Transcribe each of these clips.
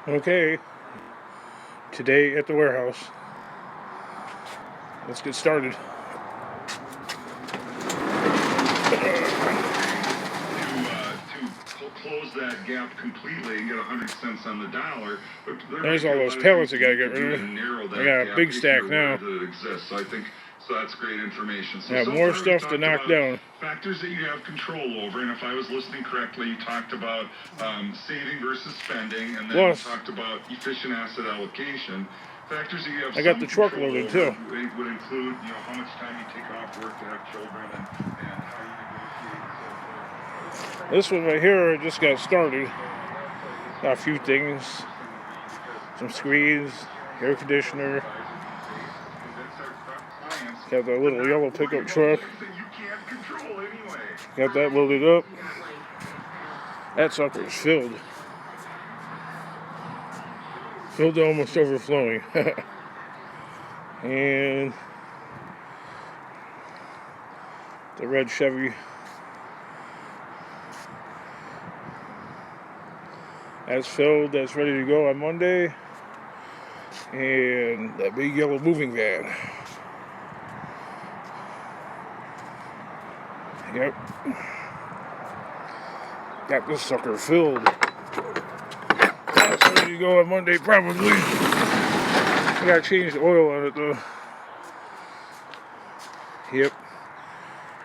Okay, today at the warehouse. Let's get started. To close that gap completely and get 100 cents on the dollar. But there's all those pellets I gotta get rid of. I got a big stack now. That it exists. So I think that's great information. So more stuff to knock down. Factors that you have control over, and if I was listening correctly, you talked about saving versus spending, and then you talked about efficient asset allocation. Factors that you have. I got the truck loaded too. Would include, how much time you take off work to have children, and how you negotiate. This one right here just got started. Got a few things, some screens, air conditioner. Got that little yellow pickup truck. Got that loaded up. That sucker's filled. Filled to almost overflowing. And the red Chevy. That's filled, that's ready to go on Monday. And that big yellow moving van. Yep. Got this sucker filled. That's ready to go on Monday, probably. I gotta change the oil on it though. Yep.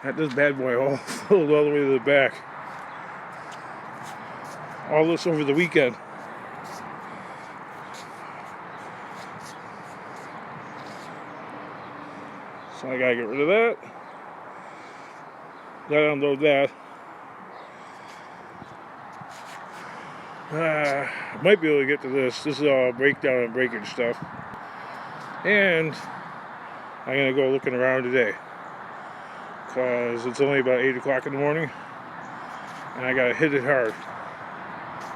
Got this bad boy all filled all the way to the back. All this over the weekend. So I gotta get rid of that. Gotta unload that. Might be able to get to this. This is all breakdown and breakage stuff. And I'm gonna go looking around today. Because it's only about 8 o'clock in the morning. And I gotta hit it hard.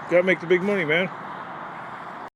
Gotta make the big money, man.